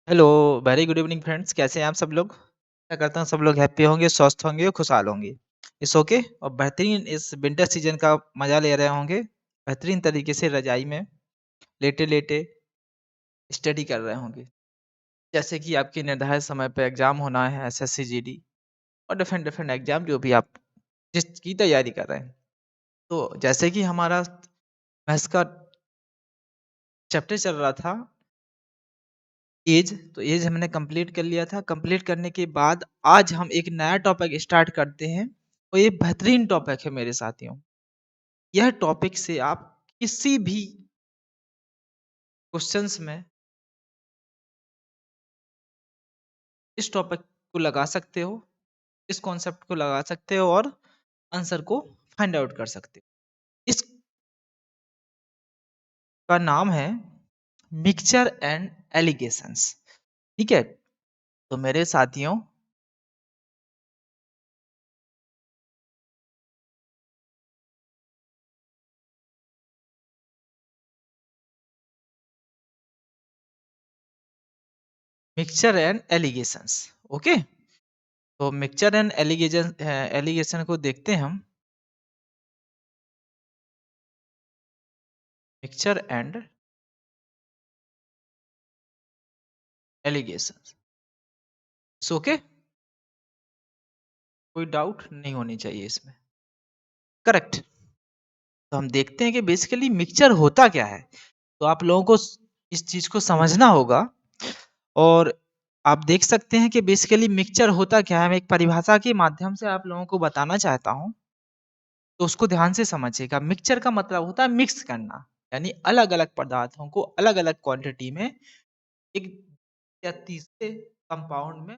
Hello, very good evening friends, कैसे हैं आप सब लोग? आशा करता हूँ सब लोग हैप्पी होंगे, स्वस्थ होंगे और खुशहाल होंगे। इट्स ओके और बेहतरीन इस विंटर सीजन का मज़ा ले रहे होंगे। बेहतरीन तरीके से रज़ाई में लेटे-लेटे स्टडी कर रहे होंगे। जैसे कि आपके निर्धारित समय पे एग्ज़ाम होना है एसएससी, जीडी और डिफरेंट डिफरेंट एग्ज़ाम जो भी आप जिसकी तैयारी कर रहे हैं। तो जैसे कि हमारा मैथ्स का चैप्टर चल रहा था तो ऐज हमने कंप्लीट कर लिया था। कंप्लीट करने के बाद आज हम एक नया टॉपिक स्टार्ट करते हैं और ये बेहतरीन टॉपिक है मेरे साथियों। यह टॉपिक से आप किसी भी क्वेश्चंस में इस टॉपिक को लगा सकते हो, इस कॉन्सेप्ट को लगा सकते हो और आंसर को फाइंड आउट कर सकते हो। इसका नाम है मिक्सचर एंड एलिगेशंस। ठीक है? तो मेरे साथियों मिक्सचर एंड एलिगेशंस। ओके? तो मिक्सचर एंड एलिगेशन को देखते हैं हम। Mixture and allegations. It's okay? कोई डाउट नहीं होनी चाहिए इसमें। करेक्ट। तो हम देखते हैं कि बेसिकली मिक्सचर होता क्या है। तो आप लोगों को इस चीज को समझना होगा और आप देख सकते हैं कि बेसिकली मिक्सचर होता क्या है। मैं एक परिभाषा के माध्यम से आप लोगों को बताना चाहता हूं, तो उसको ध्यान से समझिएगा। मिक्सचर का मतलब होता है मिक्स करना, यानी अलग अलग पदार्थों को अलग अलग क्वांटिटी में एक या तीसरे कंपाउंड में,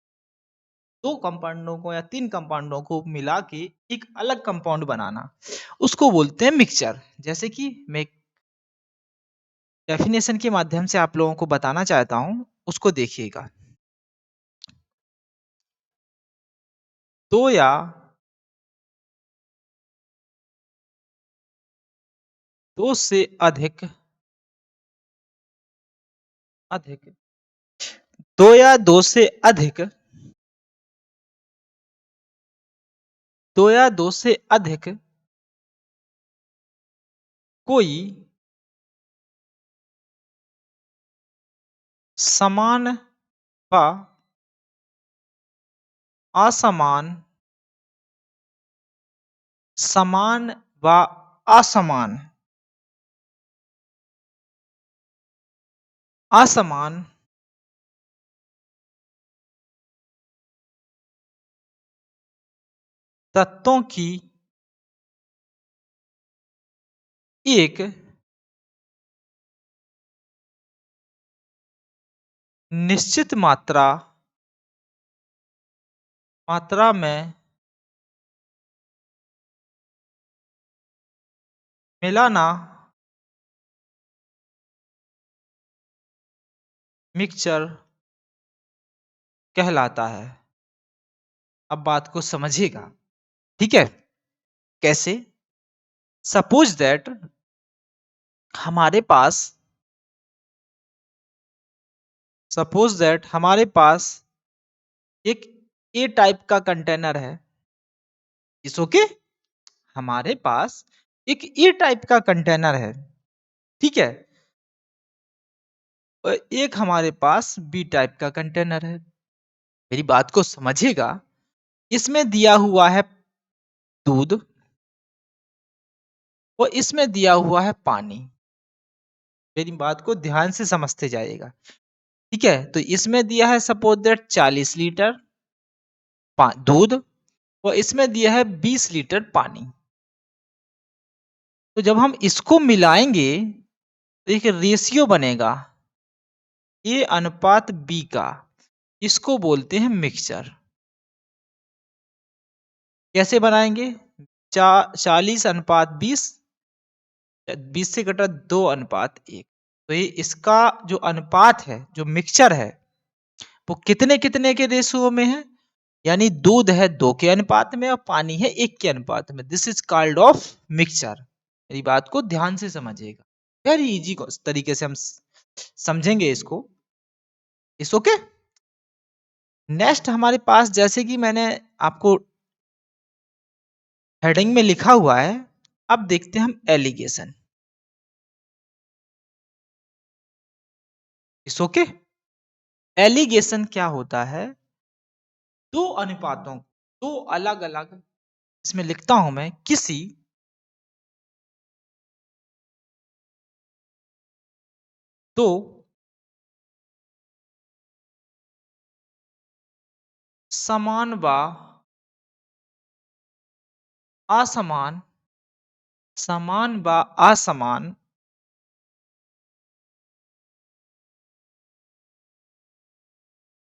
दो कंपाउंडों को या तीन कंपाउंडों को मिला के एक अलग कंपाउंड बनाना, उसको बोलते हैं मिक्सचर। जैसे कि मैं एक डेफिनेशन के माध्यम से आप लोगों को बताना चाहता हूं, उसको देखिएगा। दो या दो से अधिक अधिक दो या दो से अधिक दो या दो से अधिक कोई समान व असमान समान व असमान असमान तत्वों की एक निश्चित मात्रा में मिलाना मिक्सचर कहलाता है। अब बात को समझिएगा। ठीक है? कैसे? सपोज दैट हमारे पास सपोज दैट हमारे पास एक ए टाइप का कंटेनर है। इस ओके? हमारे पास एक ए टाइप का कंटेनर है। ठीक है? और एक हमारे पास बी टाइप का कंटेनर है। मेरी बात को समझिएगा। इसमें दिया हुआ है दूध और इसमें दिया हुआ है पानी। मेरी बात को ध्यान से समझते जाइएगा। ठीक है? तो इसमें दिया है सपोज दैट 40 लीटर दूध और इसमें दिया है 20 लीटर पानी। तो जब हम इसको मिलाएंगे तो एक रेशियो बनेगा ए अनुपात बी का। इसको बोलते हैं मिक्सचर। कैसे बनाएंगे? 40 अनुपात 20, 20 से कटा 2 अनुपात 1। तो ये इसका जो अनुपात है, जो मिक्सचर है, वो कितने कितने के रेशियो में है? यानी दूध है 2 के अनुपात में और पानी है 1 के अनुपात में। This is called off mixture. मेरी बात को ध्यान से समझिएगा। वेरी इजी तरीके से हम समझेंगे इसको। It's okay. नेक्स्ट हमारे पास जैसे कि मैंने आपको हेडिंग में लिखा हुआ है, अब देखते हैं हम एलिगेशन। It's okay. एलिगेशन क्या होता है? दो अनुपातों, दो अलग अलग, इसमें लिखता हूं मैं, किसी दो समान व असमान, समान व असमान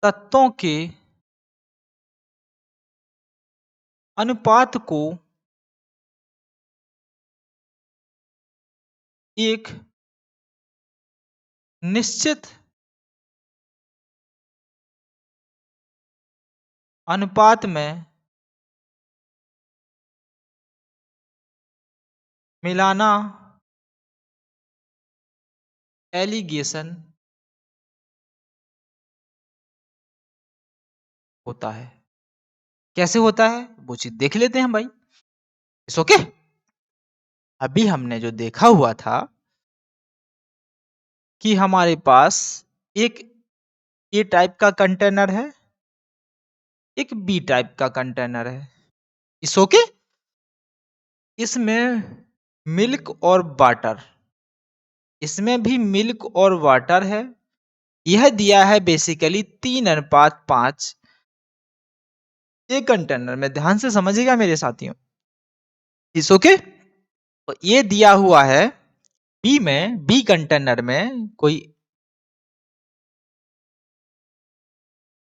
तत्वों के अनुपात को एक निश्चित अनुपात में मिलाना एलिगेशन होता है। कैसे होता है वो चीज देख लेते हैं भाई। It's okay. अभी हमने जो देखा हुआ था कि हमारे पास एक ए टाइप का कंटेनर है, एक बी टाइप का कंटेनर है। It's okay. इसमें मिल्क और वाटर, इसमें भी मिल्क और वाटर है। यह दिया है बेसिकली 3:5 एक कंटेनर में। ध्यान से समझिएगा मेरे साथियों। It's okay. तो ये दिया हुआ है बी में, बी कंटेनर में कोई।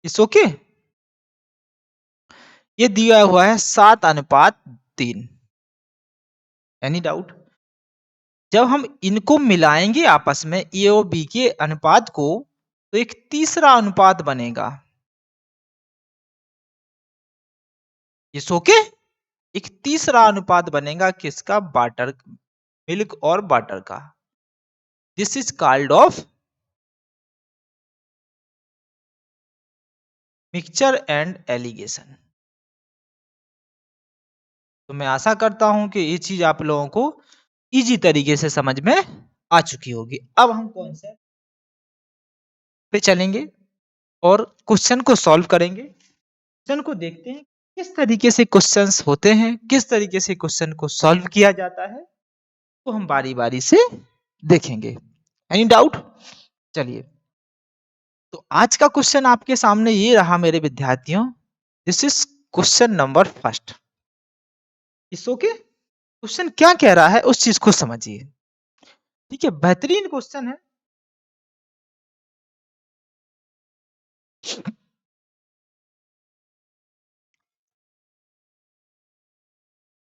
It's okay. ये दिया हुआ है 7:3। Any doubt? जब हम इनको मिलाएंगे आपस में, ए और बी के अनुपात को, तो एक तीसरा अनुपात बनेगा। It's okay. एक तीसरा अनुपात बनेगा किसका? वाटर, मिल्क और वाटर का। This is called off mixture and allegation. तो मैं आशा करता हूं कि ये चीज आप लोगों को इजी तरीके से समझ में आ चुकी होगी। अब हम कॉन्सेप्ट पे चलेंगे और क्वेश्चन को सॉल्व करेंगे। क्वेश्चन को देखते हैं किस तरीके से क्वेश्चंस होते हैं, किस तरीके से क्वेश्चन को सॉल्व किया जाता है, तो हम बारी बारी से देखेंगे। Any doubt? चलिए, तो आज का क्वेश्चन आपके सामने ये रहा मेरे विद्यार्थियों। This is question number first. इस ओके। क्वेश्चन क्या कह रहा है उस चीज को समझिए। ठीक है, बेहतरीन क्वेश्चन है।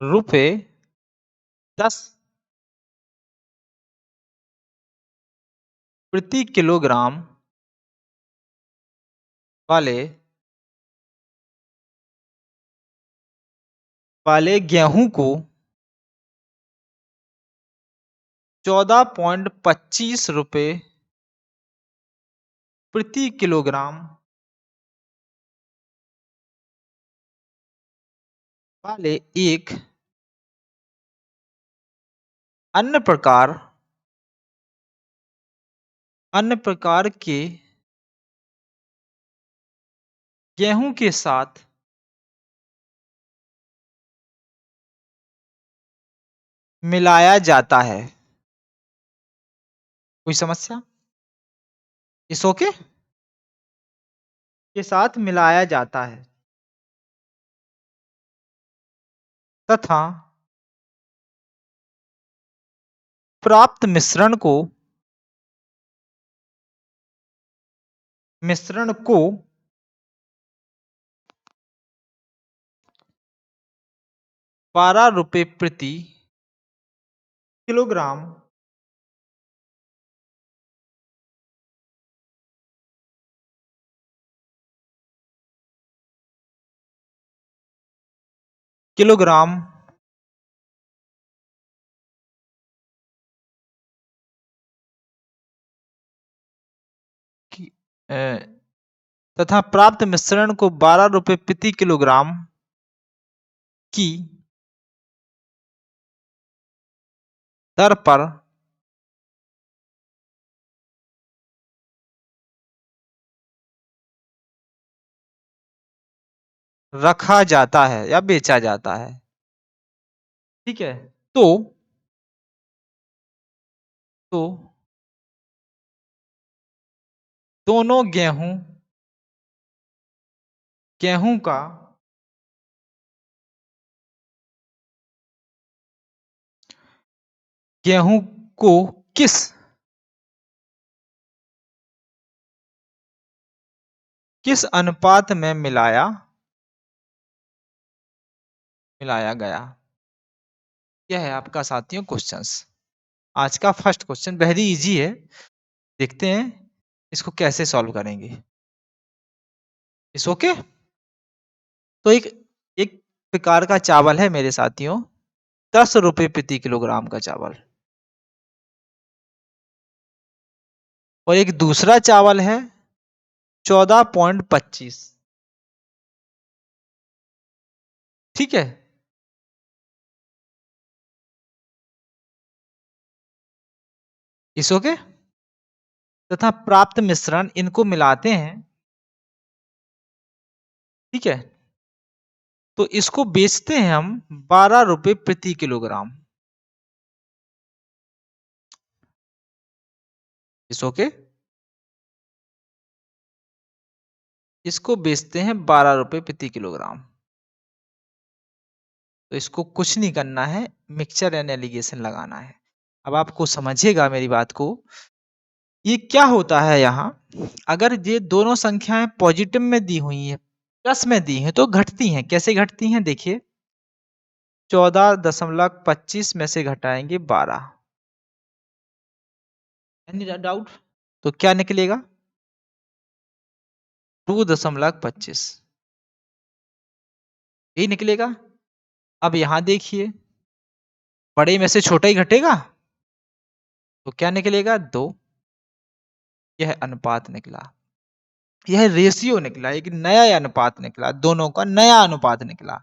रुपए 10 प्रति किलोग्राम वाले गेहूं को 14.25 रुपए प्रति किलोग्राम वाले एक अन्य प्रकार के गेहूं के साथ मिलाया जाता है। कोई समस्या? इस ओके के साथ मिलाया जाता है तथा प्राप्त मिश्रण को 12 रुपए प्रति किलोग्राम किलोग्राम तथा प्राप्त मिश्रण को 12 रुपए प्रति किलोग्राम की दर पर रखा जाता है या बेचा जाता है। ठीक है। तो तो दोनों गेहूं का गेहूं को किस किस अनुपात में मिलाया गया। यह है आपका साथियों क्वेश्चंस। आज का फर्स्ट क्वेश्चन बेहद इजी है। देखते हैं इसको कैसे सॉल्व करेंगे। इस ओके। तो एक एक प्रकार का चावल है मेरे साथियों, 10 रुपए प्रति किलोग्राम का चावल। और एक दूसरा चावल है 14.25। ठीक है। इस ओके। तथा प्राप्त मिश्रण इनको मिलाते हैं। ठीक है। तो इसको बेचते हैं हम 12 रुपए प्रति किलोग्राम। इस ओके। इसको बेचते हैं 12 रुपए प्रति किलोग्राम। तो इसको कुछ नहीं करना है, मिक्सचर एंड एलिगेशन लगाना है। अब आपको समझिएगा मेरी बात को। ये क्या होता है यहाँ, अगर ये दोनों संख्याएं पॉजिटिव में दी हुई है, प्लस में दी हैं, तो घटती हैं। कैसे घटती हैं देखिए, 14.25 में से घटाएंगे 12। Any doubt? तो क्या निकलेगा? 2.25 यही निकलेगा। अब यहां देखिए, बड़े में से छोटा ही घटेगा, तो क्या निकलेगा? 2। यह अनुपात निकला, यह रेशियो निकला, एक नया अनुपात निकला, दोनों का नया अनुपात निकला।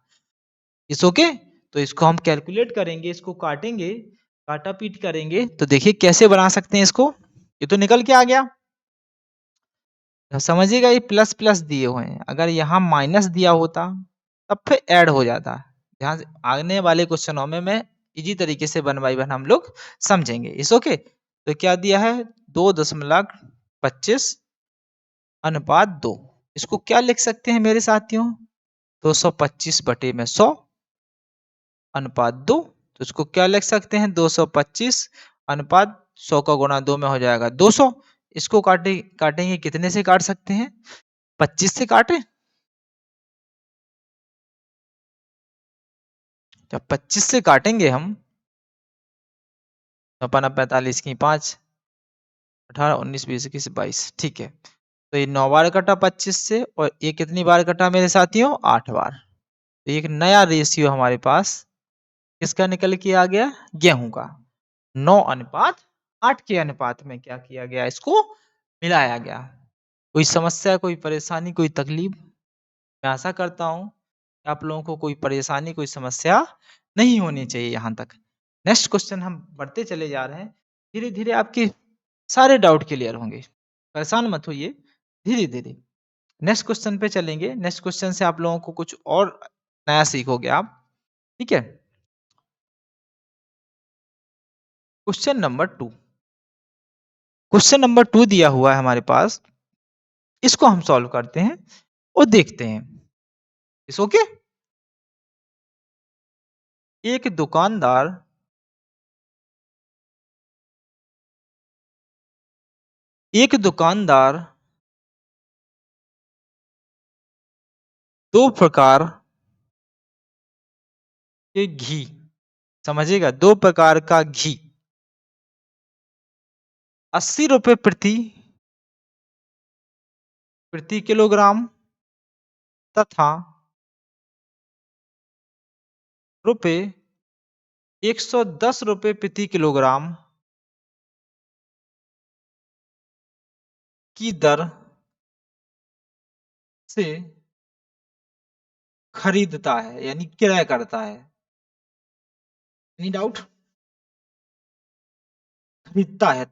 इस ओके। तो इसको हम कैलकुलेट करेंगे, इसको काटेंगे, काटा पीट करेंगे, तो देखिए कैसे बना सकते हैं इसको। ये तो निकल के आ गया। समझिएगा, ये प्लस प्लस दिए हुए हैं, अगर यहाँ माइनस दिया होता तब फिर ऐड हो जाता। ध्यान से आने वाले क्वेश्चनों में मैं इजी तरीके से 1 बाय 1 हम लोग समझेंगे। इस ओके। तो क्या दिया है? 2.25 अनुपात 2। इसको क्या लिख सकते हैं मेरे साथियों? 225 बटे में 100 अनुपात 2। तो इसको क्या लिख सकते हैं? 225 अनुपात 100 का गुणा 2 में हो जाएगा 200। इसको काटेंगे, कितने से काट सकते हैं? 25 से काटे। जब 25 से काटेंगे हम, 45 की 5, 18 19 20 21 22। ठीक है। तो ये 9 बार कटा 25 से, और ये कितनी बार कटा मेरे साथियों? 8 बार। तो एक नया रेशियो हमारे पास किसका निकल के आ गया? गेहूं का। 9:8 के अनुपात में क्या किया गया? इसको मिलाया गया। कोई समस्या, कोई परेशानी, कोई तकलीफ? मैं आशा करता हूं कि आप लोगों को कोई परेशानी, कोई समस्या नहीं होनी चाहिए यहाँ तक। नेक्स्ट क्वेश्चन हम बढ़ते चले जा रहे हैं। धीरे धीरे आपके सारे डाउट क्लियर होंगे, परेशान मत होइए, धीरे धीरे नेक्स्ट क्वेश्चन पे चलेंगे। नेक्स्ट क्वेश्चन से आप लोगों को कुछ और नया सीखोगे आप। ठीक है। Question number 2। क्वेश्चन नंबर 2 दिया हुआ है हमारे पास, इसको हम सॉल्व करते हैं और देखते हैं। इस ओके। एक दुकानदार एक दुकानदार 2 प्रकार के घी, समझिएगा, 2 प्रकार का घी 80 रुपए प्रति किलोग्राम तथा रुपए 110 रुपए प्रति किलोग्राम की दर उससे खरीदता है यानी क्रय करता है। Any doubt? खरीदता है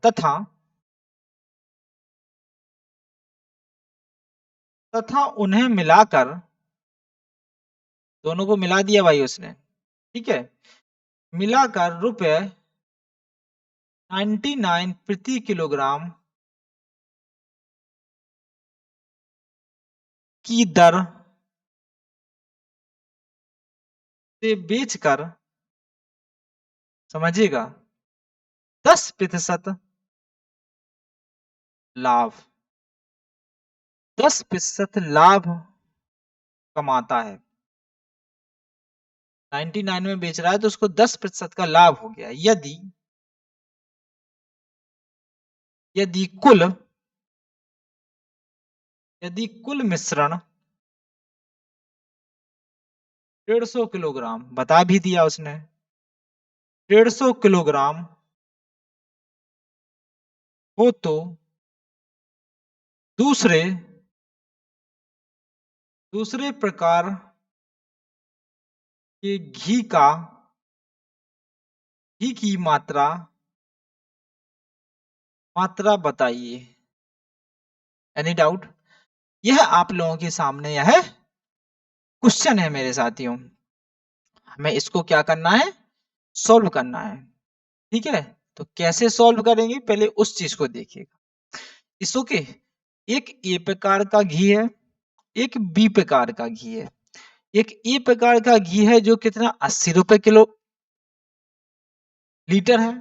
तथा उन्हें मिलाकर, दोनों को मिला दिया भाई उसने, ठीक है, मिलाकर रुपए 99 प्रति किलोग्राम की दर से बेचकर, समझिएगा, 10% लाभ, 10% लाभ कमाता है। 99 में बेच रहा है तो उसको 10% का लाभ हो गया। यदि यदि कुल यदि कुल मिश्रण 150 किलोग्राम, बता भी दिया उसने, 150 किलोग्राम हो तो दूसरे दूसरे प्रकार के घी की मात्रा बताइए। Any doubt? यह आप लोगों के सामने यह क्वेश्चन है मेरे साथियों। हमें इसको क्या करना है? सॉल्व करना है। ठीक है, तो कैसे सॉल्व करेंगे पहले उस चीज को देखिएगा। इस ओके, एक ए प्रकार का घी है, एक बी प्रकार का घी है। एक ए प्रकार का घी है जो कितना 80 रुपए किलो लीटर है,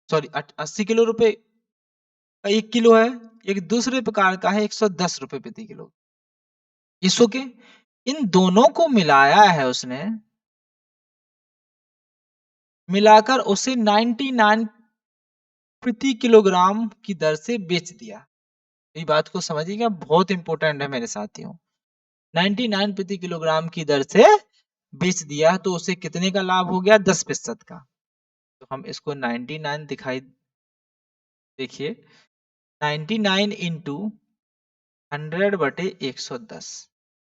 सॉरी 80 रुपए का 1 किलो है। एक दूसरे प्रकार का है 110 रुपए प्रति किलो। इसो के इन दोनों को मिलाया है उसने, मिलाकर उसे 99 प्रति किलोग्राम की दर से बेच दिया। ये बात को समझिएगा, बहुत इंपॉर्टेंट है मेरे साथियों। 99 प्रति किलोग्राम की दर से बेच दिया तो उसे कितने का लाभ हो गया? 10% का। तो हम इसको 99 दिखाई, देखिए 99 इंटू 100/110,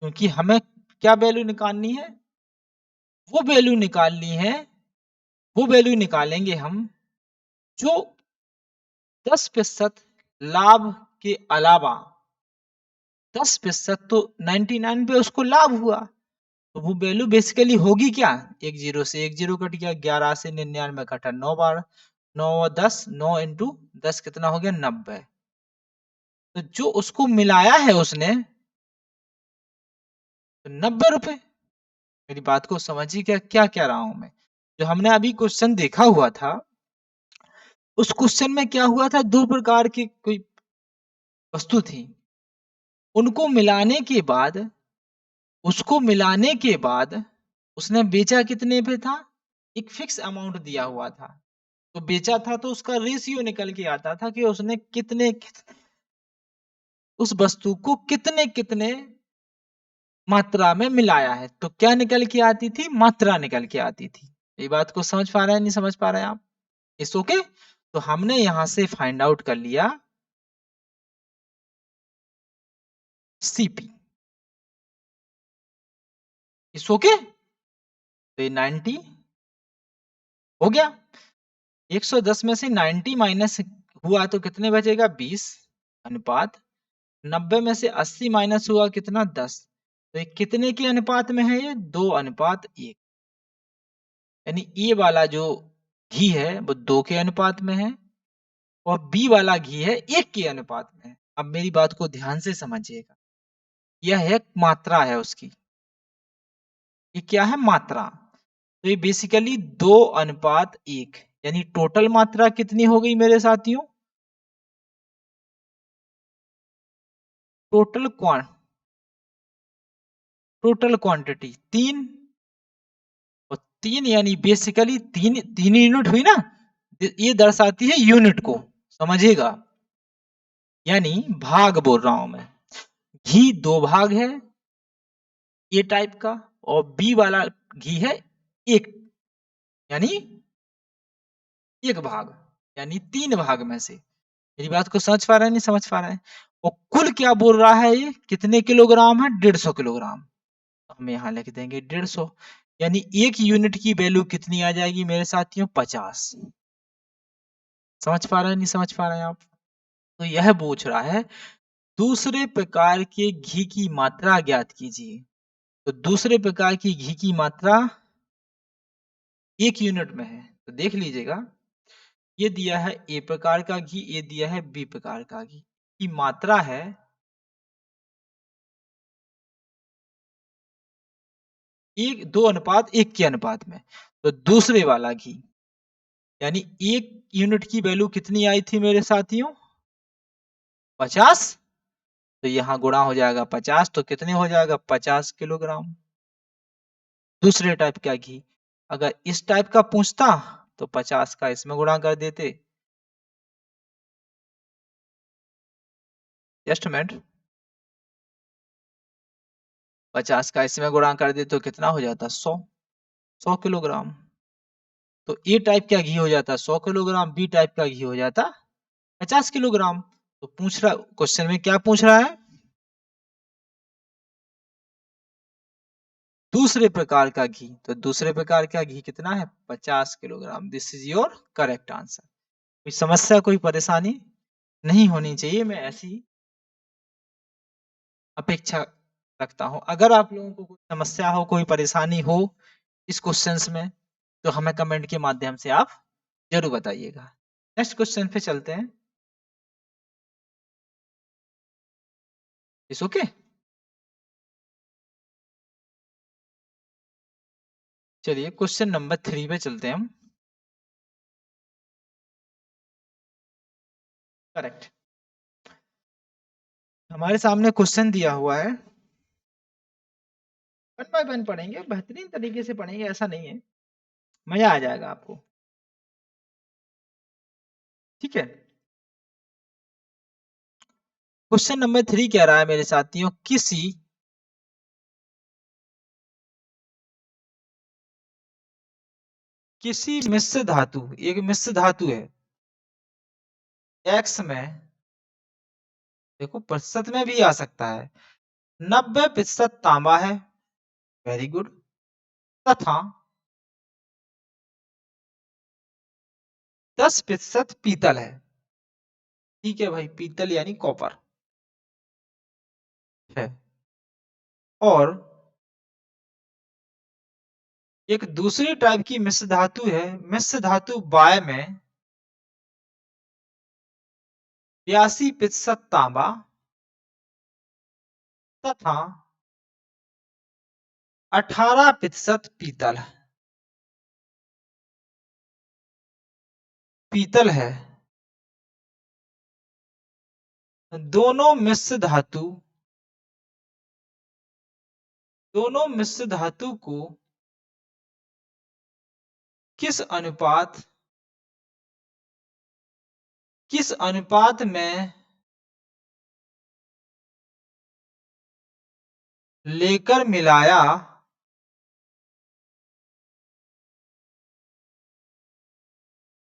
क्योंकि हमें क्या वैल्यू निकालनी है? वो वैल्यू निकालनी है, वो वैल्यू निकालेंगे हम जो 10% लाभ के अलावा, 10% तो 99 पे उसको लाभ हुआ, तो वो वैल्यू बेसिकली होगी क्या? एक जीरो से एक जीरो कट गया, 11 से 99 कटा 9 बार, 9 10, 9 इंटू 10 कितना हो गया? 90। तो जो उसको मिलाया है उसने, तो 90 रुपए। मेरी बात को समझिए, क्या क्या कह रहा हूं मैं? जो हमने अभी क्वेश्चन देखा हुआ था, उस क्वेश्चन में क्या हुआ था? दो प्रकार की कोई वस्तु थी, उनको मिलाने के बाद, उसको मिलाने के बाद उसने बेचा कितने पे था? एक फिक्स अमाउंट दिया हुआ था, तो बेचा था तो उसका रेशियो निकल के आता था कि उसने उस वस्तु को कितने कितने मात्रा में मिलाया है। तो क्या निकल के आती थी? मात्रा निकल के आती थी। ये बात को समझ पा रहे हैं, नहीं समझ पा रहे हैं आप? इस ओके, तो हमने यहां से फाइंड आउट कर लिया सीपी। इस ओके, तो ये 90 हो गया। 110 में से 90 माइनस हुआ तो कितने बचेगा? 20 अनुपात 90 में से 80 माइनस हुआ कितना? 10। तो ये कितने के अनुपात में है? ये 2:1। यानी ए वाला जो घी है वो 2 के अनुपात में है, और बी वाला घी है 1 के अनुपात में है। अब मेरी बात को ध्यान से समझिएगा, यह एक मात्रा है उसकी। ये क्या है? मात्रा। तो ये बेसिकली 2:1, यानी टोटल मात्रा कितनी हो गई मेरे साथियों? टोटल टोटल क्वांटिटी 3, और 3 यानी बेसिकली तीन तीन यूनिट हुई ना, ये दर्शाती है यूनिट को, समझिएगा। यानी भाग बोल रहा हूं मैं, घी 2 भाग है ए टाइप का, और बी वाला घी है एक, यानी 1 भाग, यानी 3 भाग में से। मेरी बात को समझ पा रहे हैं, नहीं समझ पा रहे हैं? और कुल क्या बोल रहा है, ये कितने किलोग्राम है, 150 किलोग्राम। हम यहाँ लिख देंगे 150, यानी एक यूनिट की वैल्यू कितनी आ जाएगी मेरे साथियों, 50। समझ पा रहे हैं, नहीं समझ पा रहे हैं आप? तो यह पूछ रहा है दूसरे प्रकार के घी की मात्रा ज्ञात कीजिए। तो दूसरे प्रकार की घी की मात्रा 1 यूनिट में है, तो देख लीजिएगा, ये दिया है ए प्रकार का घी, ये दिया है बी प्रकार का घी की मात्रा है 2:1 के अनुपात में। तो दूसरे वाला घी, यानी 1 यूनिट की वैल्यू कितनी आई थी मेरे साथियों, 50। तो यहाँ गुणा हो जाएगा 50, तो कितने हो जाएगा, 50 किलोग्राम। दूसरे टाइप का घी, अगर इस टाइप का पूछता तो 50 का इसमें गुणा कर देते। जस्ट मिनट, 50 का इसमें गुणा कर दे तो कितना हो जाता, 100 किलोग्राम। तो ए टाइप का घी हो जाता 100 किलोग्राम, बी टाइप का घी हो जाता 50 किलोग्राम। तो पूछ रहा, क्वेश्चन में क्या पूछ रहा है, दूसरे प्रकार का घी। तो दूसरे प्रकार का घी कितना है, 50 kilogram. This is your correct answer. कोई समस्या, कोई परेशानी नहीं होनी चाहिए, मैं ऐसी अपेक्षा रखता हूं। अगर आप लोगों को कोई समस्या हो, कोई परेशानी हो इस क्वेश्चंस में, तो हमें कमेंट के माध्यम से आप जरूर बताइएगा। नेक्स्ट क्वेश्चन पे चलते हैं। इस ओके, चलिए क्वेश्चन नंबर 3 पे चलते हैं हम। करेक्ट, हमारे सामने क्वेश्चन दिया हुआ है, वन बाय वन पढ़ेंगे, बेहतरीन तरीके से पढ़ेंगे, ऐसा नहीं है, मजा आ जाएगा आपको। ठीक है, क्वेश्चन नंबर 3 कह रहा है मेरे साथियों, किसी मिश्र धातु, एक मिश्र धातु है एक्स में, देखो प्रतिशत में भी आ सकता है, 90% तांबा है, वेरी गुड, तथा 10% पीतल है। ठीक है भाई, पीतल यानी कॉपर है। और एक दूसरी टाइप की मिश्र धातु है, मिश्र धातु बाय में 82% तांबा तथा 18% पीतल, पीतल है। दोनों मिश्र धातु, दोनों मिश्र धातु को किस अनुपात, किस अनुपात में लेकर मिलाया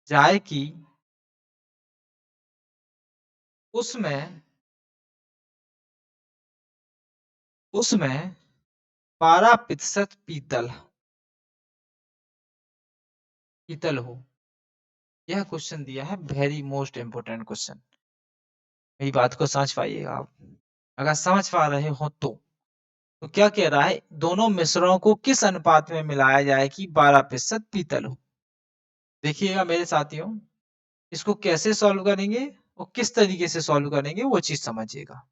जाए कि उसमें, उसमें 12% पीतल, पीतल हो। यह क्वेश्चन दिया है, वेरी मोस्ट इंपोर्टेंट क्वेश्चन। मेरी बात को समझ पाइएगा आप, अगर समझ पा रहे हो तो क्या कह रहा है, दोनों मिश्रणों को किस अनुपात में मिलाया जाए कि 12% पीतल हो। देखिएगा मेरे साथियों, इसको कैसे सॉल्व करेंगे और किस तरीके से सॉल्व करेंगे वो चीज समझिएगा।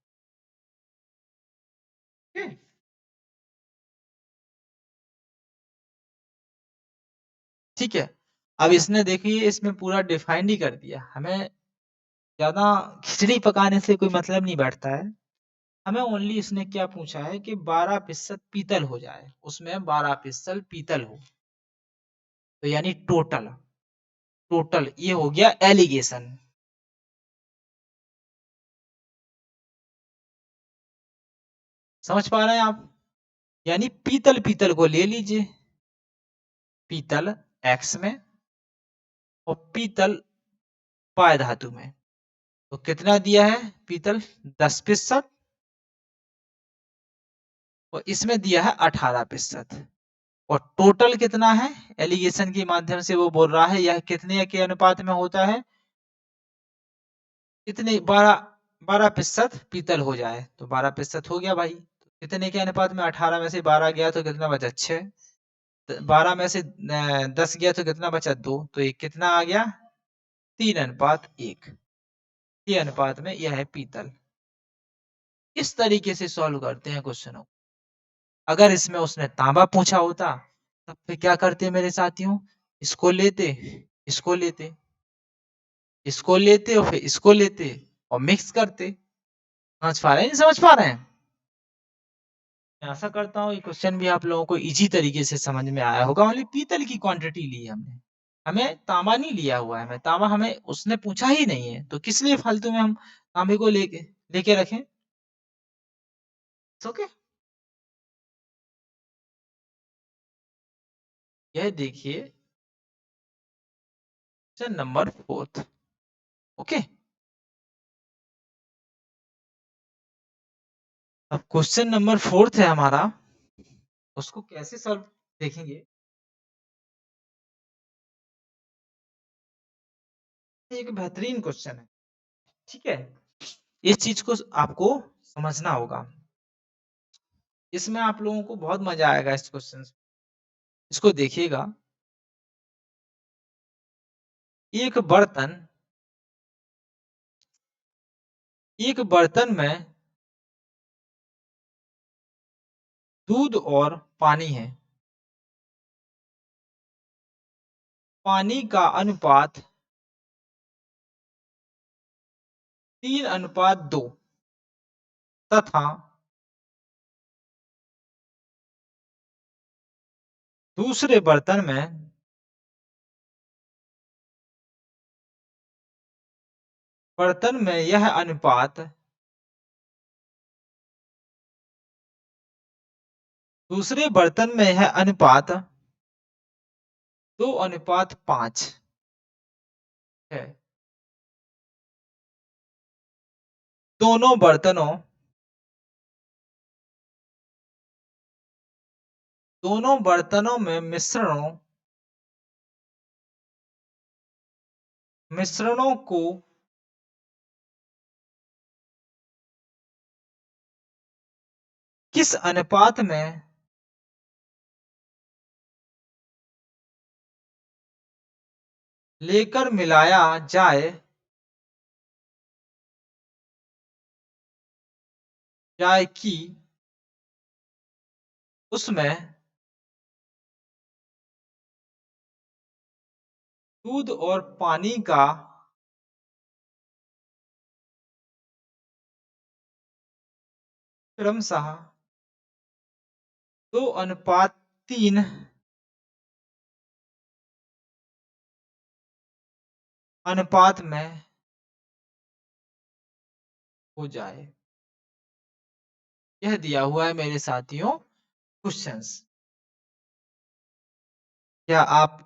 ठीक है, अब इसने देखिए इसमें पूरा डिफाइन ही कर दिया, हमें ज्यादा खिचड़ी पकाने से कोई मतलब नहीं बैठता है। हमें ओनली इसने क्या पूछा है कि 12% पीतल हो जाए, उसमें 12% पीतल हो, तो यानी टोटल, टोटल ये हो गया एलिगेशन। समझ पा रहे हैं आप, यानी पीतल, पीतल को ले लीजिए, पीतल एक्स में और पीतल पाय धातु में, तो कितना दिया है पीतल? 10%। और इसमें दिया है 18%। और टोटल कितना है? एलिगेशन के माध्यम से वो बोल रहा है यह कितने के अनुपात में होता है? कितने? 12% पीतल हो जाए तो 12% हो गया भाई। कितने के अनुपात में? 18 में से 12 गया तो कितना बचा? 6। 12 में से 10 गया तो कितना बचा? 2। तो ये कितना आ गया? 3:1 के अनुपात में यह है पीतल। इस तरीके से सॉल्व करते हैं क्वेश्चनों। अगर इसमें उसने तांबा पूछा होता तब फिर क्या करते मेरे साथियों? इसको लेते, इसको लेते, इसको लेते और फिर इसको लेते और मिक्स करते। समझ पा रहे हैं? नहीं समझ पा रहे हैं? मैं आशा करता हूँ ये क्वेश्चन भी आप लोगों को इजी तरीके से समझ में आया होगा। ओनली पीतल की क्वांटिटी ली है हमने, हमें तांबा नहीं लिया हुआ है। हमें तांबा हमें उसने पूछा ही नहीं है, तो किस लिए फालतू में हम तांबे को लेके रखें? ओके। यह देखिए क्वेश्चन नंबर 4। ओके, अब क्वेश्चन नंबर 4 है हमारा, उसको कैसे सॉल्व देखेंगे। एक बेहतरीन क्वेश्चन है, ठीक है। इस चीज को आपको समझना होगा, इसमें आप लोगों को बहुत मजा आएगा इस क्वेश्चन से। इसको देखिएगा। एक बर्तन, एक बर्तन में दूध और पानी है। पानी का अनुपात 3:2 तथा दूसरे बर्तन में यह अनुपात दूसरे बर्तन में यह अनुपात 2:5 है। दोनों बर्तनों दोनों बर्तनों में मिश्रणों को किस अनुपात में लेकर मिलाया जाए कि उसमें दूध और पानी का क्रमशः 2:3 अनुपात में हो जाए। यह दिया हुआ है मेरे साथियों क्वेश्चंस। क्या आप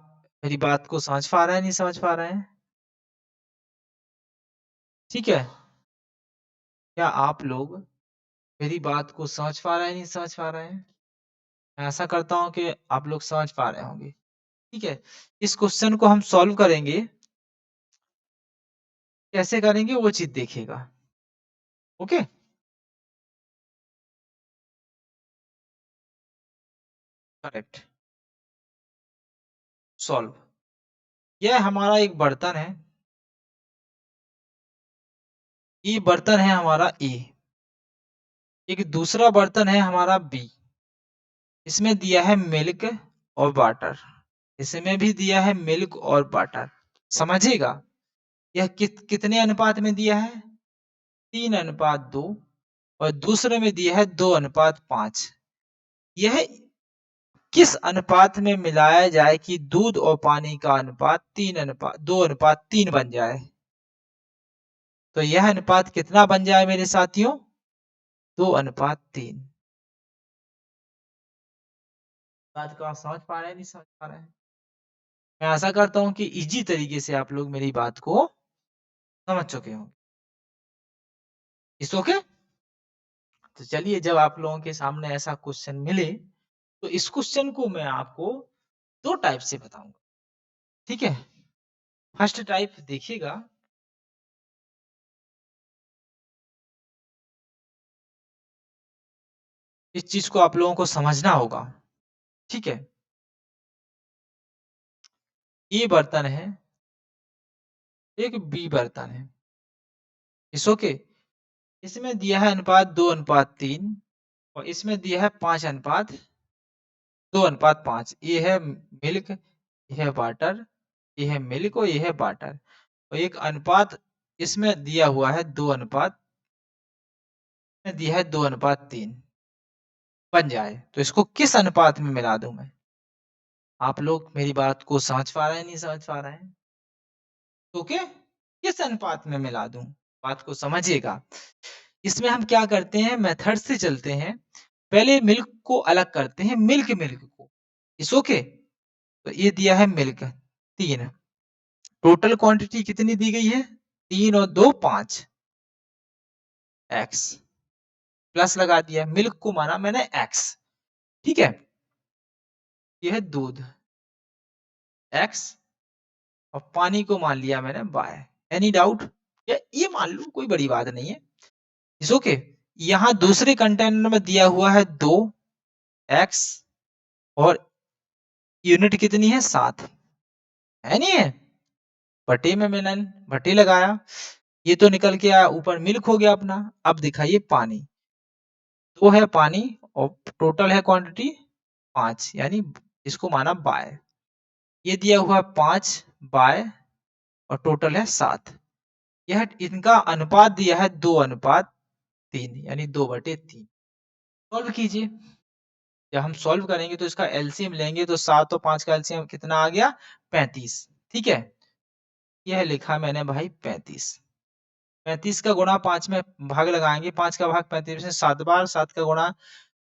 मेरी बात को समझ पा रहे हैं? नहीं समझ पा रहे हैं? ठीक है। क्या आप लोग मेरी बात को समझ पा रहे हैं? नहीं समझ पा रहे हैं? मैं आशा करता हूं कि आप लोग समझ पा रहे होंगे। ठीक है। इस क्वेश्चन को हम सॉल्व करेंगे, कैसे करेंगे वो चीज देखिएगा। Okay, correct. सॉल्व। यह हमारा एक बर्तन है, ये बर्तन है हमारा ए। एक दूसरा बर्तन है हमारा बी। इसमें दिया है मिल्क और वाटर। इसमें भी दिया है मिल्क और वाटर। समझिएगा, यह कितने अनुपात में दिया है? 3:2। और दूसरे में दिया है 2:5। यह किस अनुपात में मिलाया जाए कि दूध और पानी का अनुपात 2:3 बन जाए? तो यह अनुपात कितना बन जाए मेरे साथियों? 2:3। बात को आप समझ पा रहे हैं? नहीं समझ पा रहे हैं? मैं आशा करता हूं कि इजी तरीके से आप लोग मेरी बात को समझ चुके हों। It's okay? तो चलिए जब आप लोगों के सामने ऐसा क्वेश्चन मिले, तो इस क्वेश्चन को मैं आपको 2 टाइप से बताऊँगा, ठीक है? फर्स्ट टाइप देखिएगा, इस चीज़ को आप लोगों को समझना होगा, ठीक है? ए बर्तन है, एक बी बर्तन है, इट्स ओके? इसमें दिया है अनुपात 2:3 और इसमें दिया है 5:2:5। ये है मिल्क, ये है वाटर, ये है मिल्क और ये है वाटर। और एक अनुपात इसमें दिया हुआ है 2:3 दिया है 2:3 बन जाए, तो इसको किस अनुपात में मिला दूँ मैं? आप लोग मेरी बात को समझ पा रहे हैं, नहीं समझ पा रहे हैं? ओके? किस अनुपात में मिला दूँ? बात को समझिएगा। इसमें हम क्या करते हैं, मेथड से चलते हैं। पहले मिल्क को अलग करते हैं, मिल्क को। It's okay? तो ये दिया है मिल्क 3, टोटल क्वांटिटी कितनी दी गई है? 3 और 2 5 एक्स प्लस लगा दिया, मिल्क को माना मैंने एक्स, ठीक है? ये है दूध एक्स और पानी को मान लिया मैंने वाई। Any doubt? या ये मान लो कोई बड़ी बात नहीं है। It's okay? यहाँ दूसरे कंटेनर में दिया हुआ है 2 एक्स और यूनिट कितनी है 7, है नहीं है? बटे में मैंने बटे लगाया, ये तो निकल के आया ऊपर मिल्क हो गया अपना। अब दिखाइए पानी, 2 है पानी और टोटल है क्वांटिटी 5, यानी इसको माना बाय। ये दिया हुआ 5 बाय और टोटल है 7। यह इनका अनुपात दिया है 2:3 यानी 2/3। सॉल्व कीजिए। जब हम सॉल्व करेंगे तो इसका एलसीएम लेंगे तो 7 और 5 का एलसीएम कितना आ गया? 35, ठीक है? यह लिखा मैंने भाई 35। 35 का गुणा 5 में भाग लगाएंगे, 5 का भाग 35 में 7 बार, 7 का गुणा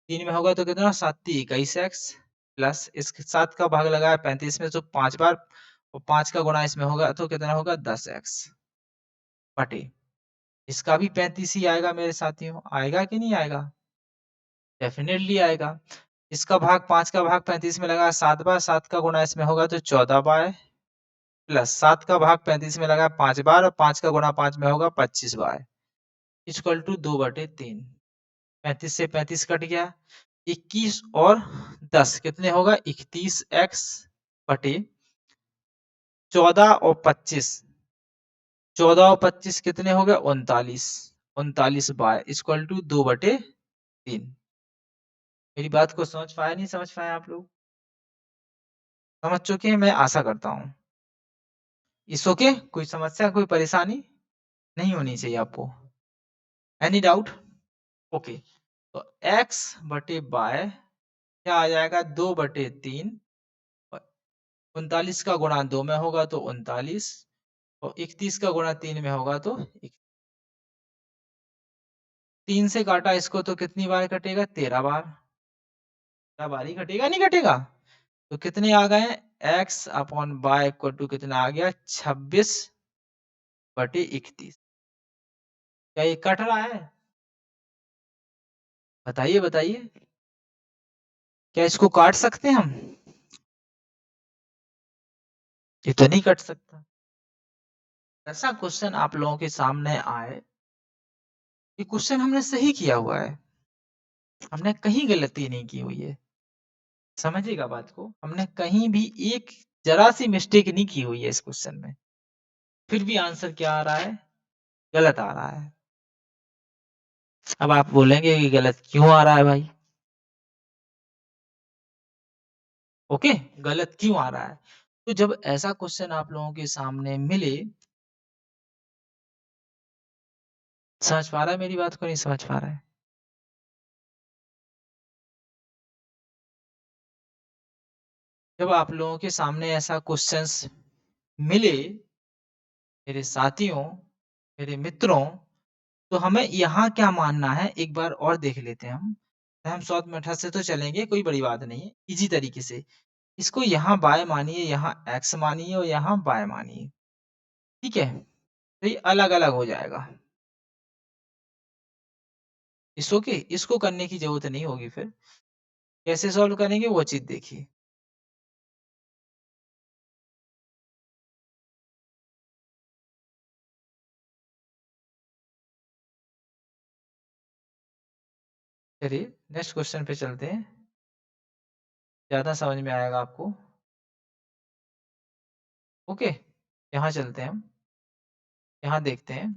3 में होगा तो कितना? 7 × 21 एक्स प्लस इसके 7 का भाग लगाया 35 में तो 5 बार और 5 का गुणा इसमें होगा तो कितना होगा? 10 एक्स बटे इसका भी 35 ही आएगा मेरे साथियों, आएगा कि नहीं आएगा? डेफिनेटली आएगा। इसका भाग 5 का भाग 35 में लगा 7 बार, 7 का गुणा इसमें होगा तो 14 बार प्लस 7 का भाग 35 में लगा 5 बार और 5 का गुणा 5 में होगा 25 बार इक्वल टू 2/3। 35 से 35 कट गया, 21 और 10 कितने होगा? 31 एक्स बटे 14 और 25, 14 और 25 कितने हो गए? 39, 39 बार इक्वल टू 2/3। मेरी बात को समझ पाए नहीं समझ पाए आप लोग? समझ चुके हैं मैं आशा करता हूँ। It's okay? कोई समस्या कोई परेशानी नहीं होनी चाहिए आपको। Any doubt? ओके, तो x बटे बाय क्या आ जाएगा? 2/3 और 39 का गुणा 2 में होगा तो 39 और 31 का गुणा 3 में होगा तो 3 से काटा इसको तो कितनी बार कटेगा? 13 बार। 13 बार ही कटेगा, नहीं कटेगा? तो कितने आ गए? x upon y equal to कितना आ गया? 26/31। क्या ये कट रहा है? बताइए बताइए, क्या इसको काट सकते हैं हम? ये तो नहीं कट सकता। ऐसा क्वेश्चन आप लोगों के सामने आए, ये क्वेश्चन हमने सही किया हुआ है, हमने कहीं गलती नहीं की हुई है। समझिएगा बात को, हमने कहीं भी एक जरा सी मिस्टेक नहीं की हुई है इस क्वेश्चन में। फिर भी आंसर क्या आ रहा है? गलत आ रहा है। अब आप बोलेंगे कि गलत क्यों आ रहा है भाई? ओके, गलत क्यों आ रहा है? तो जब ऐसा क्वेश्चन आप लोगों के सामने मिले, समझ पा रहा है मेरी बात को, नहीं समझ पा रहा है? जब आप लोगों के सामने ऐसा क्वेश्चंस मिले मेरे साथियों, मेरे मित्रों, तो हमें यहाँ क्या मानना है एक बार और देख लेते हैं हम। हम शॉर्ट मेथड से तो चलेंगे, कोई बड़ी बात नहीं है, इजी तरीके से। इसको यहाँ बाय मानिए, यहाँ एक्स मानिए और यहाँ बाय मानिए, ठीक है? तो ये अलग-अलग हो जाएगा। इसको के इसको करने की जरूरत नहीं होगी फिर। कैसे सॉल्व करेंगे वो चीज देखिए। चलिए नेक्स्ट क्वेश्चन पे चलते हैं, ज्यादा समझ में आएगा आपको। ओके, यहाँ चलते हैं हम, यहाँ देखते हैं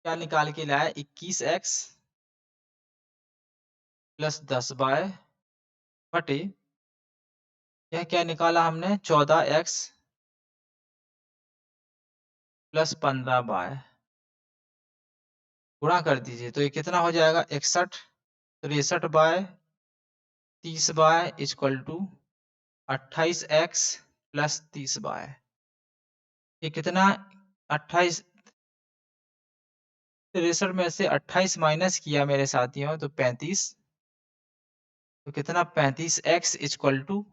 क्या निकाल के लाया। 21x प्लस 10y बटे, यह क्या निकाला हमने, 14x प्लस 15y। गुणा कर दीजिए तो ये कितना हो जाएगा, 61, 63y 30y equal to 28x plus 30y। ये कितना, 28, 63 में से 28 माइनस किया मेरे साथियों तो 35, तो कितना 35x इक्वल टू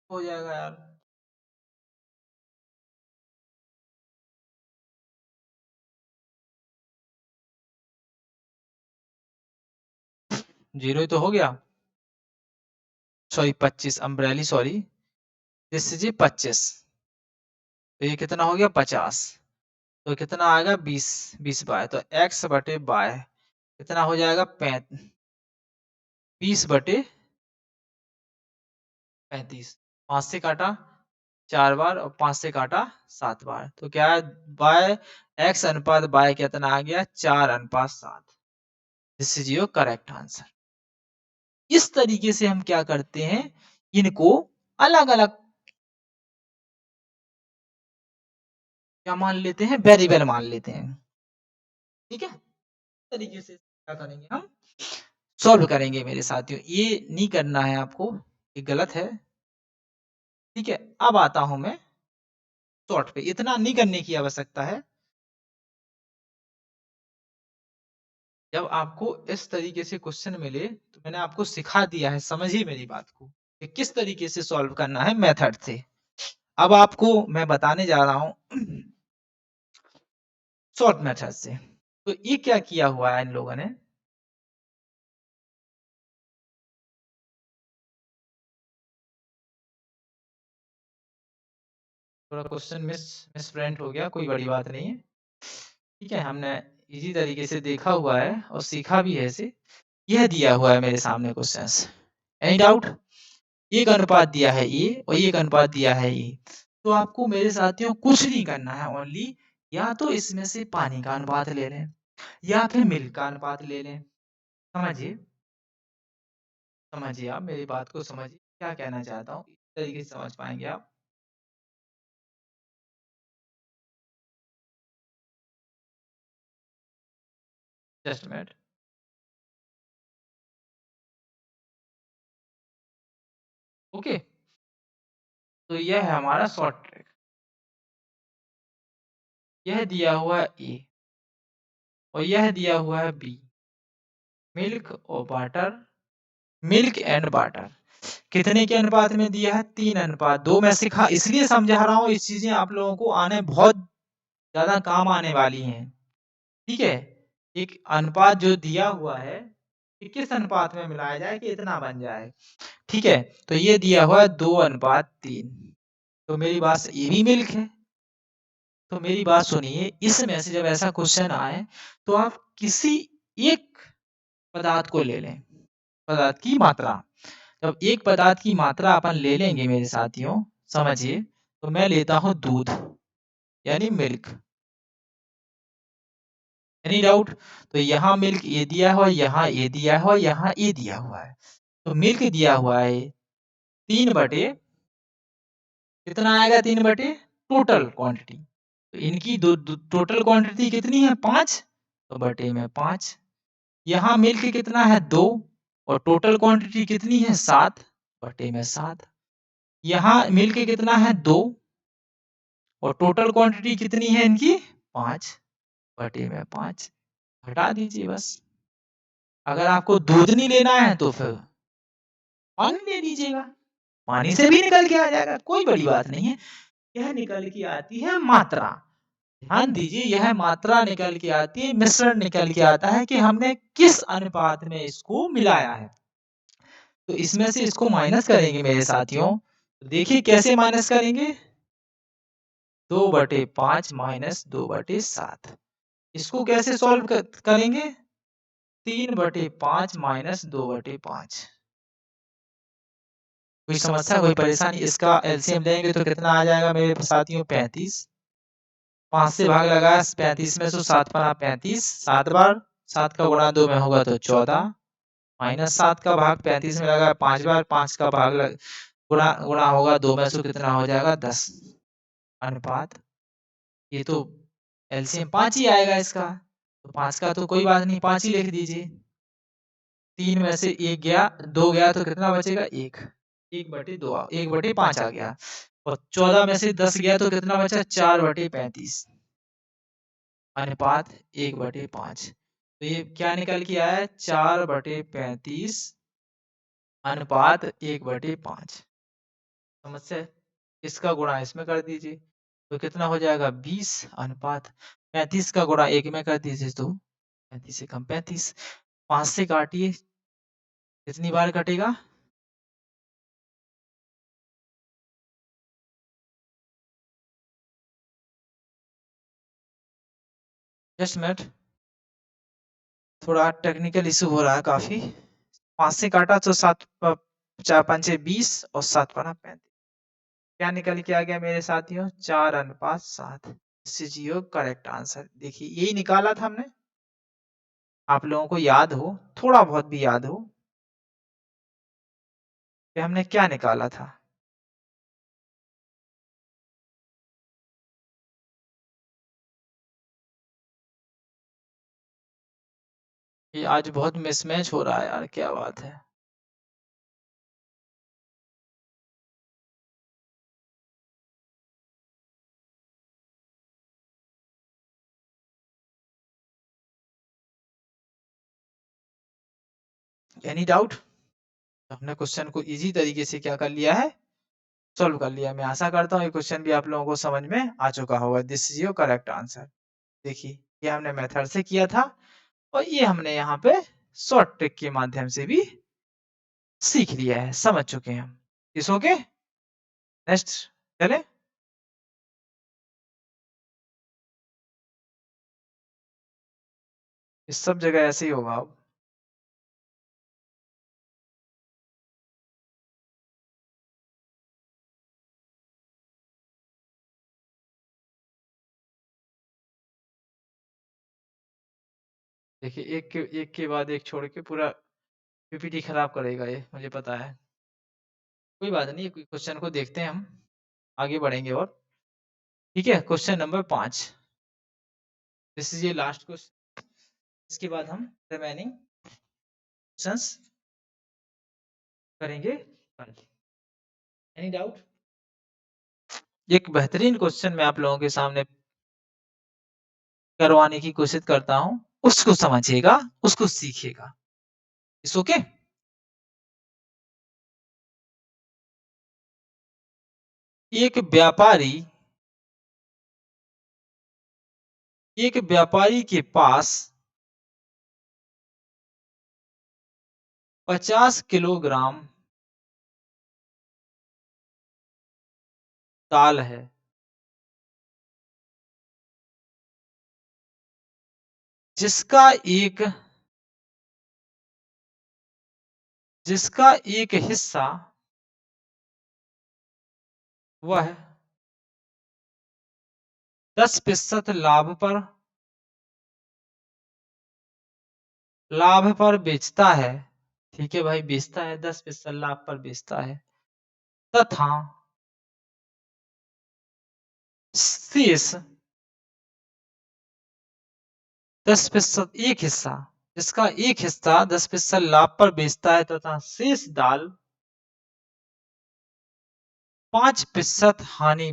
हो जाएगा यार, जीरो ही तो हो गया, सॉरी 25 अम्ब्रेली सॉरी, दिस इज 25, तो ये कितना हो गया 50, तो कितना आएगा 20, 20 बाय, तो x बटे बाय कितना हो जाएगा 20 बटे 35, 5 से काटा 4 बार और 5 से काटा 7 बार, तो क्या है बाय x अनुपात बाय कितना आ गया 4 अनुपात 7। This is your correct answer. इस तरीके से हम क्या करते हैं, इनको अलग अलग क्या मान लेते हैं, वेरिएबल मान लेते हैं। ठीक है, इस तरीके से क्या करेंगे हम, सॉल्व करेंगे मेरे साथियों। ये नहीं करना है आपको, ये गलत है। ठीक है, अब आता हूं मैं शॉर्ट पे, इतना नहीं करने की आवश्यकता है। जब आपको इस तरीके से क्वेश्चन मिले तो मैंने आपको सिखा दिया है, समझिए मेरी बात को कि किस तरीके से सॉल्व करना है मेथड से। अब आपको मैं बताने जा रहा हूं शॉर्ट मेथड से। तो ये क्या किया हुआ है इन लोगों ने, थोड़ा क्वेश्चन मिसप्रिंट हो गया, कोई बड़ी बात नहीं है। ठीक है, हमने इजी तरीके से देखा हुआ है और सीखा भी है इसे। यह दिया हुआ है मेरे सामने क्वेश्चंस, एनी डाउट, एक अनुपात दिया है ये और एक अनुपात दिया है ये, तो आपको मेरे साथियों कुछ नहीं करना है, ओनली या तो इसमें से पानी का अनुपात ले लें या फिर मिल्क का अनुपात ले लें। समझिए, समझिए आप मेरी बात को समझिए, क्या कहना चाहता हूँ, इस तरीके से समझ पाएंगे आप। जस्ट मिनट, ओके, तो यह है हमारा शॉर्ट ट्रिक। यह दिया हुआ है ए और यह दिया हुआ है बी, मिल्क और वाटर, मिल्क एंड वाटर कितने के अनुपात में दिया है, 3:2। मैं सिखा इसलिए समझा रहा हूँ, इस चीजें आप लोगों को आने बहुत ज्यादा काम आने वाली हैं। ठीक है, एक अनुपात जो दिया हुआ है कि किस अनुपात में मिलाया जाए कि इतना बन जाए। ठीक है, तो ये दिया हुआ है 2:3, तो मेरी बात, ये भी मिल्क है। तो मेरी बात सुनिए, इसमें से जब ऐसा क्वेश्चन आए तो आप किसी एक पदार्थ को ले लें, पदार्थ की मात्रा। जब एक पदार्थ की मात्रा अपन ले लेंगे मेरे साथियों, समझिए, तो मैं लेता हूं दूध यानी मिल्क, एनी डाउट, तो यहाँ मिल्क ये दिया हुआ है, यहाँ ये दिया हुआ है, यहाँ ये दिया हुआ है, तो मिल्क दिया हुआ है 3 बटे, कितना आएगा 3 बटे टोटल क्वांटिटी, तो इनकी टोटल क्वांटिटी कितनी है 5, तो बटे में 5। यहाँ मिल्क कितना है 2 और टोटल क्वांटिटी कितनी है 7, बटे में 7। यहाँ मिल्क कितना है 2 और टोटल क्वांटिटी कितनी है इनकी 5, बटे में 5, घटा दीजिए बस। अगर आपको दूध नहीं लेना है तो फिर पानी ले लीजिएगा, पानी से भी निकल के आ जाएगा, कोई बड़ी बात नहीं है। यह निकल के आती है मात्रा, ध्यान दीजिए यह मात्रा निकल के आती है, मिश्रण निकल के आता है कि हमने किस अनुपात में इसको मिलाया है। तो इसमें से इसको माइनस करेंगे मेरे साथियों। तो देखिए कैसे माइनस करेंगे? 2/5 माइनस 2/7। इसको कैसे सॉल्व करेंगे? 3/5 माइनस 2/5। कोई समस्या, कोई परेशानी? इसका एलसीएम लेंगे तो कितना आ जाएगा मेरे साथियों? 35। 5 से भाग लगाया, 35 में से 7 पना 35, 7 बार, 7 का गुणा 2 में होगा तो 14, माइनस 7 का भाग 35 में लगा 5 बार, 5 का भाग गुणा गुणा होगा 2 में से कितना हो जाएगा? 10। अनुपात, ये तो एलसीएम 5 ही आएगा इसका। तो 5 का तो कोई बात नहीं, 5 ही लिख दीजिए। 3 में से 1 गया, 2 गया तो कितना बचेगा? 1। 1/2 1/5 आ गया। और 14 में से 10 गया तो कितना बचा? 4/35। अनुपात 1/5। तो ये क्या निकल के आया? 4/35 अनुपात 1/5। समस्या है? इसका गुणा इसमें कर दीजिए तो कितना हो जाएगा? 20 अनुपात 35 का गुणा 1 में कर दीजिए तो 35 से कम 35। 5 से काटिए, कितनी बार कटेगा? जस्ट मिनट, थोड़ा टेक्निकल इशू हो रहा है काफी। 5 से काटा तो 7 4 5 20 और 7 पना 35। क्या निकल के आ गया मेरे साथियों? 4:7। CGO correct answer. देखिए यही निकाला था हमने। आप लोगों को याद हो, थोड़ा बहुत भी याद हो कि हमने क्या निकाला था। ये आज बहुत मिसमैच हो रहा है यार, क्या बात है। Any doubt? हमने क्वेश्चन को इजी तरीके से क्या कर लिया है? सॉल्व कर लिया। मैं आशा करता हूँ ये क्वेश्चन भी आप लोगों को समझ में आ चुका होगा। This is your correct answer. देखिए ये हमने मेथड से किया था और ये हमने यहाँ पे शॉर्ट ट्रिक के माध्यम से भी सीख लिया है, समझ चुके हैं हम। इस ओके, नेक्स्ट चले। इस सब जगह ऐसे ही होगा अब। देखिए एक के बाद एक छोड़ के पूरा पीपीटी खराब करेगा ये, मुझे पता है। कोई बात नहीं, क्वेश्चन को देखते हैं हम, आगे बढ़ेंगे और। ठीक है, क्वेश्चन नंबर 5। दिस इज ये लास्ट क्वेश्चन। इसके बाद हम रिमेनिंग क्वेश्चंस करेंगे। Any doubt? एक बेहतरीन क्वेश्चन मैं आप लोगों के सामने करवाने की कोशिश करता हूं, उसको समझिएगा, उसको सीखिएगा। इस ओके। एक व्यापारी के पास 50 किलोग्राम दाल है, जिसका एक हिस्सा वह 10% लाभ पर बेचता है। ठीक है भाई, बेचता है, 10% लाभ पर बेचता है, तथा शेष 10%, एक हिस्सा, जिसका एक हिस्सा 10% लाभ पर बेचता है तथा शेष दाल 5% हानि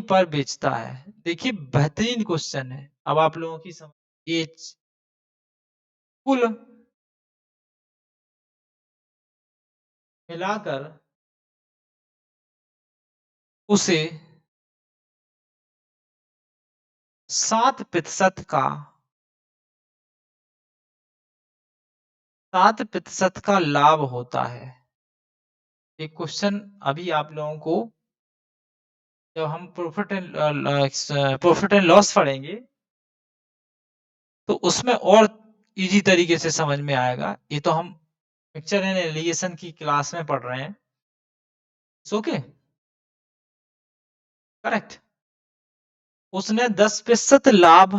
पर बेचता है। देखिए बेहतरीन क्वेश्चन है। अब आप लोगों की समझ, ये कुल मिलाकर उसे 7% का 7% का लाभ होता है। एक क्वेश्चन अभी आप लोगों को जब हम प्रॉफिट एंड लॉस पढ़ेंगे तो उसमें और इजी तरीके से समझ में आएगा। ये तो हम मिक्सचर एंड एलिगेशन की क्लास में पढ़ रहे हैं। Okay, correct. उसने 10% लाभ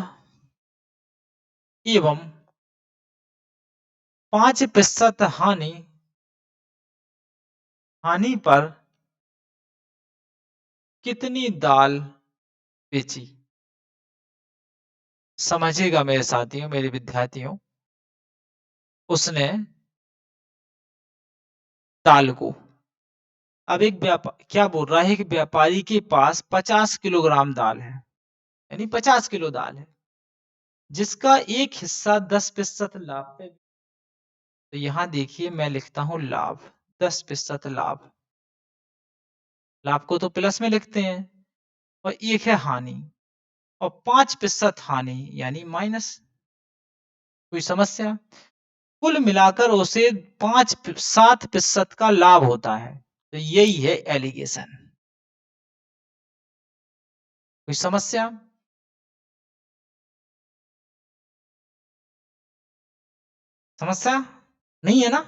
एवं 5% हानि हानि पर कितनी दाल बेची? समझिएगा मेरे साथियों, मेरे विद्यार्थियों, उसने दाल को, अब एक व्यापार क्या बोल रहा है कि व्यापारी के पास 50 किलोग्राम दाल है, यानी 50 किलो दाल है, जिसका एक हिस्सा 10% लाभ पे। तो यहां देखिए मैं लिखता हूं लाभ, 10% लाभ, लाभ को तो प्लस में लिखते हैं, और एक है हानि, और 5% हानि यानी माइनस। कोई समस्या? कुल मिलाकर उसे 7% का लाभ होता है। तो यही है एलिगेशन। कोई समस्या? समस्या नहीं है ना?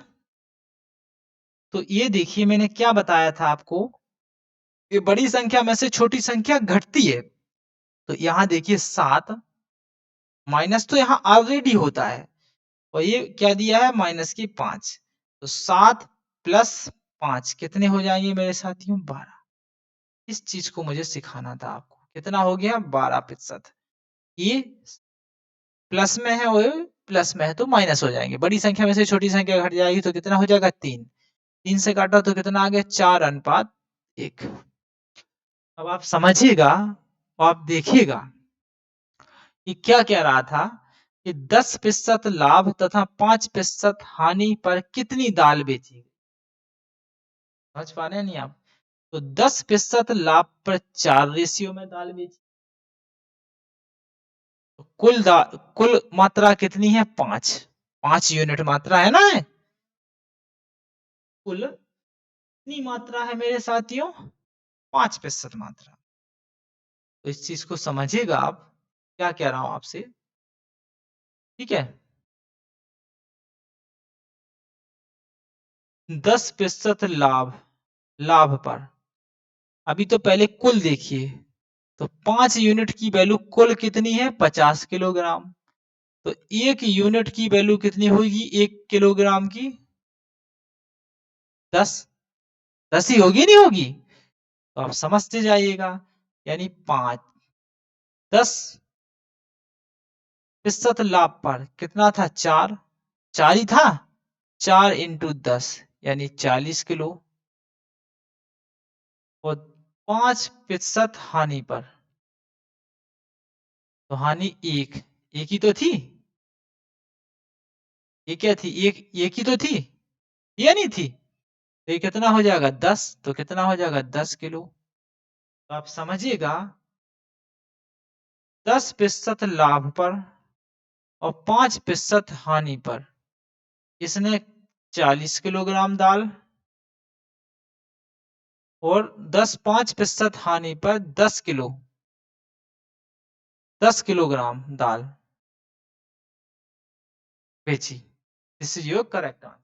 तो ये देखिए मैंने क्या बताया था आपको, कि बड़ी संख्या में से छोटी संख्या घटती है। तो यहाँ देखिए 7 माइनस तो यहाँ ऑलरेडी होता है, और ये क्या दिया है माइनस की 5। तो 7 प्लस 5 कितने हो जाएंगे मेरे साथियों? 12। इस चीज को मुझे सिखाना था आपको। कितना हो गया? 12%। ये प्लस में है और प्लस में है तो माइनस हो जाएंगे। बड़ी संख्या में से छोटी संख्या घट जाएगी तो कितना हो जाएगा? 3। 3 से काटा तो कितना आ गया? 4:1। अब आप समझिएगा और आप देखिएगा कि क्या कह रहा था, कि 10% लाभ तथा 5% हानि पर कितनी दाल बेची? समझ पा रहे हैं नहीं आप? तो 10% लाभ पर 4 रेशियो में दाल बेची। तो कुल मात्रा कितनी है? 5। 5 यूनिट मात्रा है ना? कुल कितनी मात्रा है मेरे साथियों? 5% मात्रा। तो इस चीज को समझिएगा आप, क्या कह रहा हूं आपसे, ठीक है? 10% लाभ, लाभ पर, अभी तो पहले कुल देखिए। तो 5 यूनिट की वैल्यू कुल कितनी है? 50 किलोग्राम। तो 1 यूनिट की वैल्यू कितनी होगी 1 किलोग्राम की? 10। 10 ही होगी, नहीं होगी? तो आप समझते जाइएगा, यानी 5 10% लाभ पर कितना था? 4। 4 ही था। 4 इंटू 10 यानी 40 किलो, और 5% हानि पर, तो हानि 1। एक ही तो थी। ये क्या थी? एक ही तो थी, ये नहीं थी? तो ये कितना हो जाएगा? 10। तो कितना हो जाएगा? 10 किलो। तो आप समझिएगा 10% लाभ पर और 5% हानि पर इसने 40 किलोग्राम दाल, और 5% हानि पर 10 किलोग्राम दाल बेची। This is your correct answer.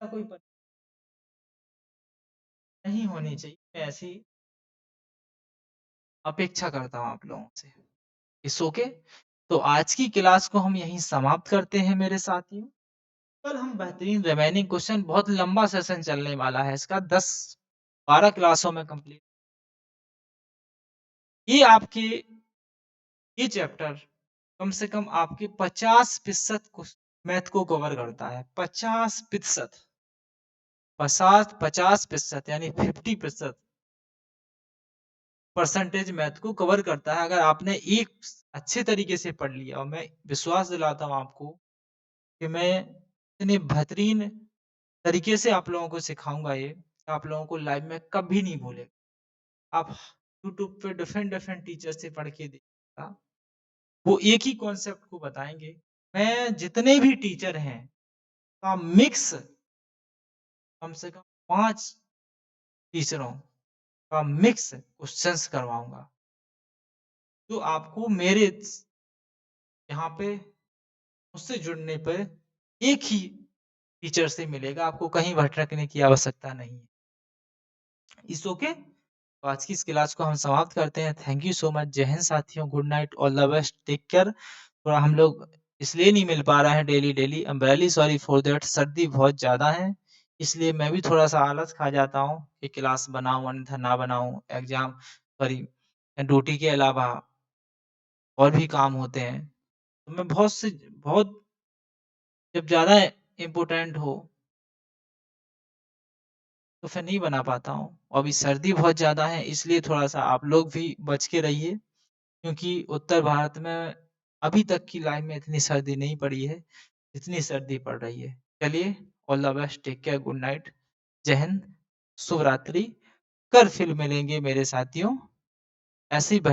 कोई नहीं होनी चाहिए, मैं ऐसी अपेक्षा करता हूं आप लोगों से। इस ओके। तो आज की क्लास को हम यहीं समाप्त करते हैं मेरे साथियों। कल हम बेहतरीन रिमेनिंग क्वेश्चन, बहुत लंबा सेशन चलने वाला है इसका, 10-12 क्लासों में कंप्लीट। ये आपके ये चैप्टर कम से कम आपके 50% मैथ को कवर करता है। 50%, 50% यानी 50% परसेंटेज मैथ को कवर करता है, अगर आपने एक अच्छे तरीके से पढ़ लिया। और मैं विश्वास दिलाता हूँ आपको कि मैं इतने बेहतरीन तरीके से आप लोगों को सिखाऊंगा ये। आप लोगों को लाइफ में कभी नहीं भूलेगा। आप यूट्यूब पे डिफरेंट टीचर से पढ़ के देखिएगा, वो एक ही कॉन्सेप्ट को बताएँगे। मैं जितने भी टीचर हैं का मिक्स कम से कम 5 टीचरों का मिक्स क्वेश्चंस करवाऊँगा। तो आपको मेरे यहाँ पे मुझसे जुड़ने पे एक ही टीचर से मिलेगा, आपको कहीं भटकने की आवश्यकता नहीं है। It's okay? तो आज की इस क्लास को हम समाप्त करते हैं। Thank you so much. जय हिंद साथियों, good night, all the best, take care. थोड़ा हम लोग इसलिए नहीं मिल पा रहे हैं daily, I am really sorry for that. सर्दी बहुत ज़्यादा है, इसलिए मैं भी थोड़ा-सा आलस खा जाता हूँ कि क्लास बनाऊँ अन्यथा ना बनाऊँ। एग्ज़ाम सॉरी ड्यूटी के अलावा और भी काम होते हैं। तो मैं बहुत जब ज़्यादा इम्पोर्टेंट हो तो फिर नहीं बना पाता हूँ। अभी सर्दी बहुत ज़्यादा है, इसलिए थोड़ा-सा आप लोग भी बच के रहिए, क्योंकि उत्तर भारत में अभी तक की लाइफ में इतनी सर्दी नहीं पड़ी है, जितनी सर्दी पड़ रही है। चलिए, all the best, take care, good night, जय हिंद, शुभ रात्रि। कल फिर मिलेंगे मेरे साथियों, ऐसे ही